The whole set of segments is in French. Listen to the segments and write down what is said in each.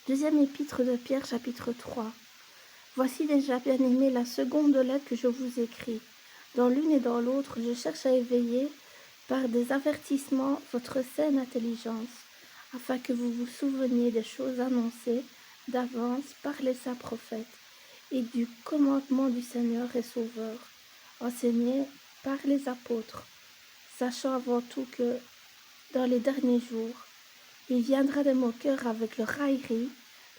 Deuxième épître de Pierre, chapitre 3. Voici déjà, bien-aimés, la seconde lettre que je vous écris. Dans l'une et dans l'autre, je cherche à éveiller, par des avertissements, votre saine intelligence, afin que vous vous souveniez des choses annoncées d'avance par les saints prophètes, et du commandement du Seigneur et Sauveur, enseigné par les apôtres, sachant avant tout que, dans les derniers jours, il viendra des moqueurs avec leur raillerie,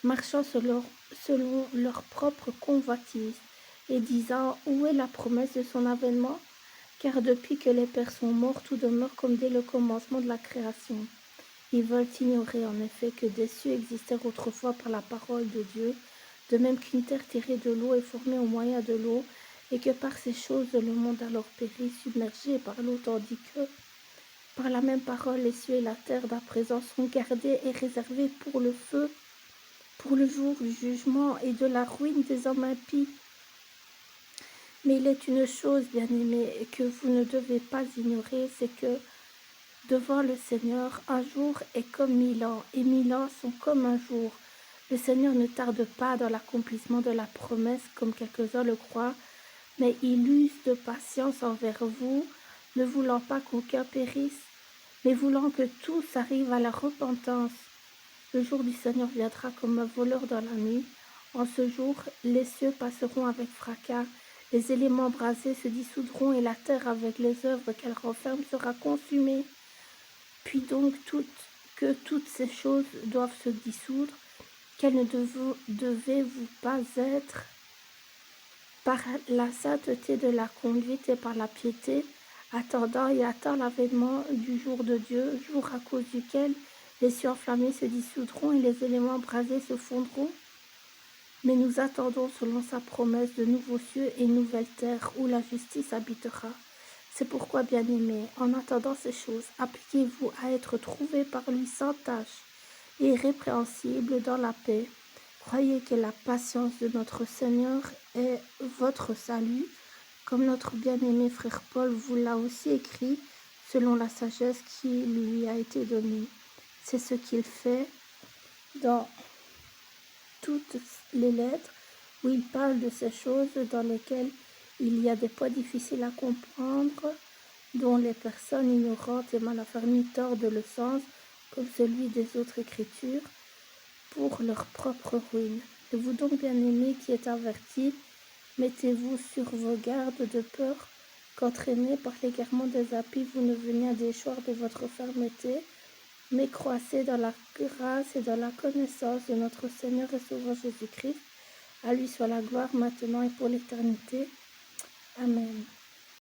marchant selon leur propre convoitise, et disant, où est la promesse de son avènement? Car depuis que les pères sont morts, tout demeure comme dès le commencement de la création. Ils veulent ignorer en effet que des cieux existèrent autrefois par la parole de Dieu, de même qu'une terre tirée de l'eau est formée au moyen de l'eau, et que par ces choses le monde alors périt, submergé par l'eau, tandis que, par la même parole, les cieux et la terre d'à présent sont gardés et réservés pour le feu, pour le jour du jugement et de la ruine des hommes impies. Mais il est une chose, bien-aimés, que vous ne devez pas ignorer, c'est que, devant le Seigneur, un jour est comme 1000 ans, et 1000 ans sont comme un jour. Le Seigneur ne tarde pas dans l'accomplissement de la promesse, comme quelques-uns le croient, mais il use de patience envers vous, ne voulant pas qu'aucun périsse, mais voulant que tous arrivent à la repentance. Le jour du Seigneur viendra comme un voleur dans la nuit. En ce jour, les cieux passeront avec fracas, les éléments brasés se dissoudront et la terre avec les œuvres qu'elle renferme sera consumée. Puis donc que toutes ces choses doivent se dissoudre, qu'elles ne devez-vous pas être par la sainteté de la conduite et par la piété, attendant et attend l'avènement du jour de Dieu, jour à cause duquel les cieux enflammés se dissoudront et les éléments brasés se fondront. Mais nous attendons selon sa promesse de nouveaux cieux et une nouvelle terre où la justice habitera. C'est pourquoi, bien-aimés, en attendant ces choses, appliquez-vous à être trouvés par lui sans tache et irrépréhensibles dans la paix. Croyez que la patience de notre Seigneur est votre salut, comme notre bien-aimé frère Paul vous l'a aussi écrit, selon la sagesse qui lui a été donnée. C'est ce qu'il fait dans toutes les lettres où il parle de ces choses dans lesquelles il y a des points difficiles à comprendre, dont les personnes ignorantes et mal affermies tordent le sens, comme celui des autres écritures, pour leur propre ruine. Et vous donc, bien-aimés, qui êtes avertis, mettez-vous sur vos gardes de peur qu'entraînés par l'égarement des impies, vous ne veniez à déchoir de votre fermeté, mais croissez dans la grâce et dans la connaissance de notre Seigneur et Sauveur Jésus-Christ. À lui soit la gloire maintenant et pour l'éternité. Amen.